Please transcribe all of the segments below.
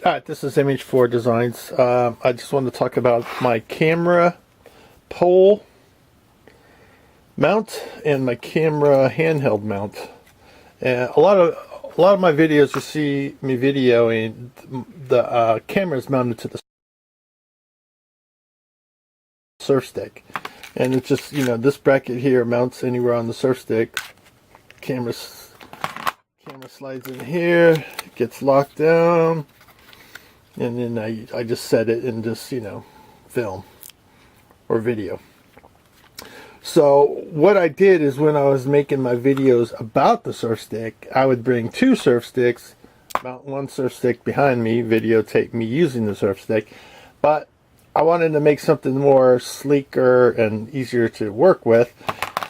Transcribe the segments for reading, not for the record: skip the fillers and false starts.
Alright, this is MH4 Designs. I just wanted to talk about my camera pole mount and my camera handheld mount. And a lot of my videos, you see me videoing the camera is mounted to the surf stick, and it's just, you know, this bracket here mounts anywhere on the surf stick. Camera slides in here, gets locked down, and then I just set it and just, you know, film or video. So what I did is, when I was making my videos about the surf stick, I would bring two surf sticks, mount one surf stick behind me, videotape me using the surf stick, but I wanted to make something more sleeker and easier to work with.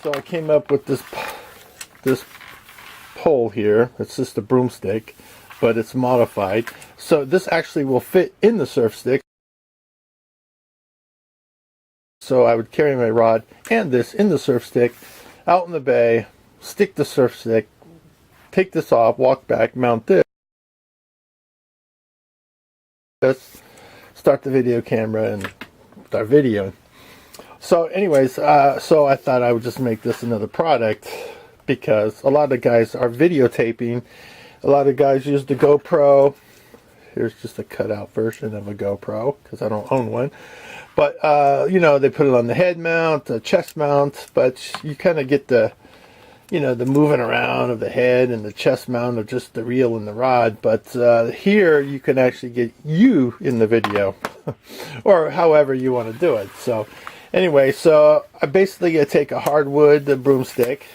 So I came up with this pole here. It's just a broomstick, but it's modified. So this actually will fit in the surf stick. So I would carry my rod and this in the surf stick, out in the bay, stick the surf stick, take this off, walk back, mount this, start the video camera, and start videoing. So anyways, so I thought I would just make this another product, because a lot of guys are videotaping. A lot of guys use the GoPro. Here's just a cutout version of a GoPro, because I don't own one. But, you know, they put it on the head mount, the chest mount, but you kind of get the, you know, the moving around of the head and the chest mount of just the reel and the rod. But here you can actually get you in the video, or however you want to do it. So anyway, so I basically take a hardwood broomstick,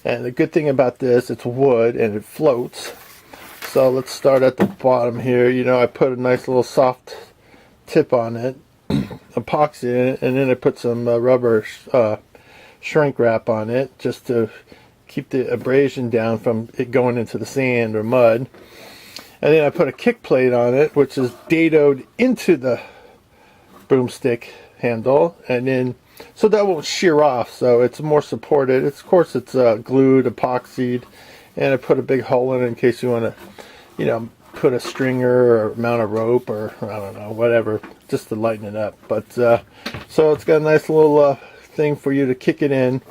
and the good thing about this, it's wood and it floats. So let's start at the bottom here. You know, I put a nice little soft tip on it, epoxy in it, and then I put some rubber shrink wrap on it, just to keep the abrasion down from it going into the sand or mud. And then I put a kick plate on it, which is dadoed into the broomstick handle, and then so that won't shear off, so it's more supported. Of course, it's glued, epoxied, and I put a big hole in it in case you want to, you know, put a stringer or mount a rope, or I don't know, whatever, just to lighten it up. But so it's got a nice little thing for you to kick it in.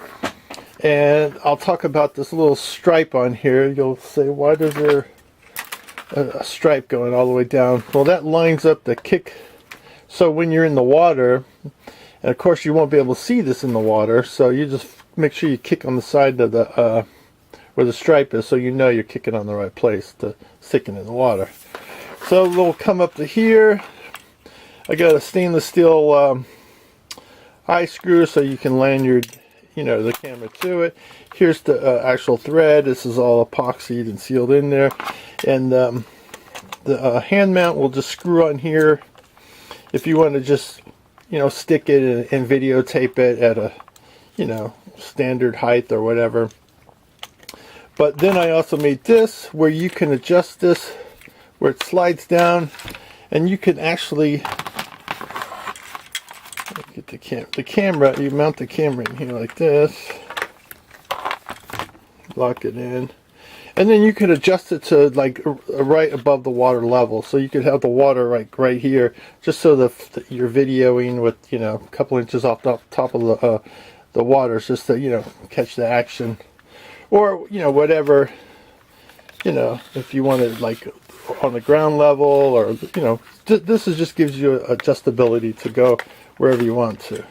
And I'll talk about this little stripe on here. You'll say, why does there a stripe going all the way down? Well, that lines up the kick. So when you're in the water, and of course you won't be able to see this in the water, so you just make sure you kick on the side of the where the stripe is, so you know you're kicking on the right place to stick it in the water. So it'll come up to here. I got a stainless steel eye screw, so you can lanyard, you know, the camera to it. Here's the actual thread. This is all epoxied and sealed in there. And the hand mount will just screw on here. If you want to just, you know, stick it and videotape it at a, you know, standard height or whatever. But then I also made this where you can adjust this, where it slides down, and you can actually get the camera, you mount the camera in here like this, lock it in, and then you can adjust it to like right above the water level. So you could have the water right here, just so you're videoing with, you know, a couple inches off the top of the water, just to, you know, catch the action. Or, you know, whatever, you know, if you want it like on the ground level, or, you know, this is just gives you adjustability to go wherever you want to.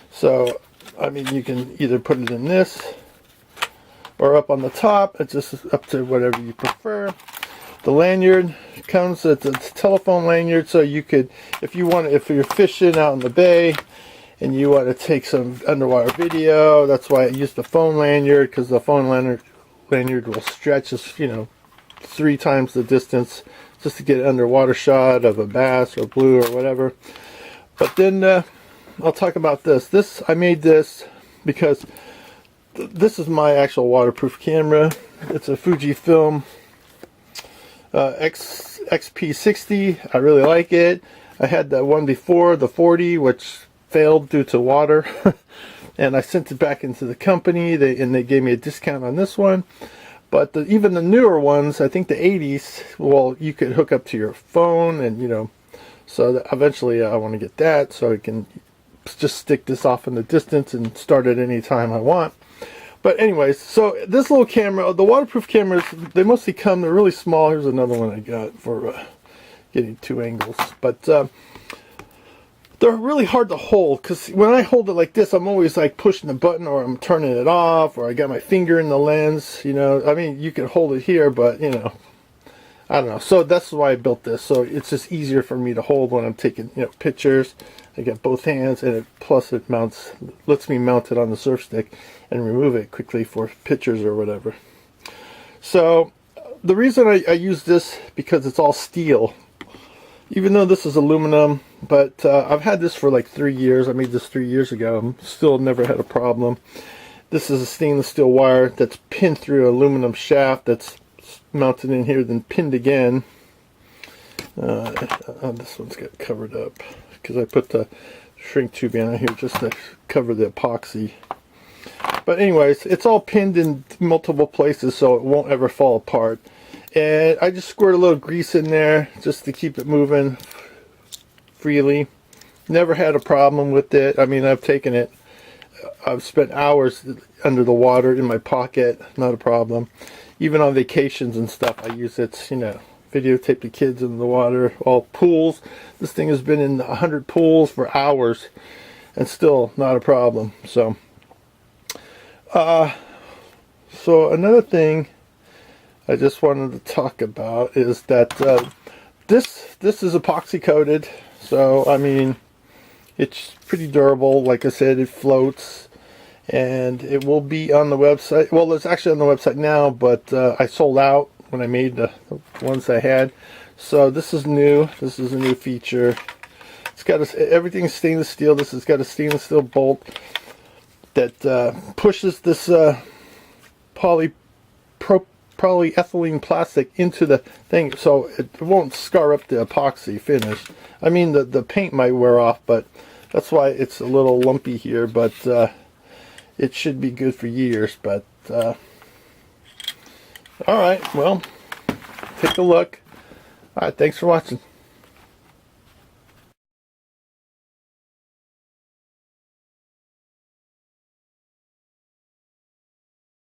So, I mean, you can either put it in this or up on the top. It's just up to whatever you prefer. The lanyard comes, it's a telephone lanyard, so you could, if you want, if you're fishing out in the bay and you want to take some underwater video, that's why I use the phone lanyard, because the phone lanyard will stretch as, you know, 3 times the distance, just to get an underwater shot of a bass or blue or whatever. But then I'll talk about this. I made this because this is my actual waterproof camera. It's a Fujifilm XP60. I really like it. I had that one before, the 40, which failed due to water, and I sent it back into the company, and they gave me a discount on this one. But even the newer ones, I think the 80s, well, you could hook up to your phone, and you know, so eventually I want to get that so I can just stick this off in the distance and start at any time I want. But anyways, so this little camera, the waterproof cameras, they mostly come, they're really small. Here's another one I got for getting 2 angles. But they're really hard to hold, because when I hold it like this, I'm always like pushing the button, or I'm turning it off, or I got my finger in the lens, you know. I mean, you can hold it here, but you know, I don't know. So that's why I built this. So it's just easier for me to hold when I'm taking, you know, pictures. I got both hands, and plus it lets me mount it on the surf stick and remove it quickly for pictures or whatever. So the reason I use this, because it's all steel, even though this is aluminum. But I've had this for like 3 years. I made this 3 years ago. Still never had a problem. This is a stainless steel wire that's pinned through an aluminum shaft that's mounted in here, then pinned again. This one's got covered up because I put the shrink tube in here just to cover the epoxy. But anyways, it's all pinned in multiple places so it won't ever fall apart. And I just squirt a little grease in there just to keep it moving freely. Never had a problem with it. I mean, I've taken it, I've spent hours under the water in my pocket, not a problem. Even on vacations and stuff, I use it, you know, videotape the kids in the water, all pools. This thing has been in 100 pools for hours and still not a problem. So another thing I just wanted to talk about is that this is epoxy coated. So I mean, it's pretty durable. Like I said, it floats, and it will be on the website. Well, it's actually on the website now, but I sold out when I made the ones I had. So this is new. This is a new feature. It's got everything's stainless steel. This has got a stainless steel bolt that pushes this polyethylene plastic into the thing, so it won't scar up the epoxy finish. I mean, the paint might wear off, but that's why it's a little lumpy here. But it should be good for years. But all right, well, take a look. All right, thanks for watching.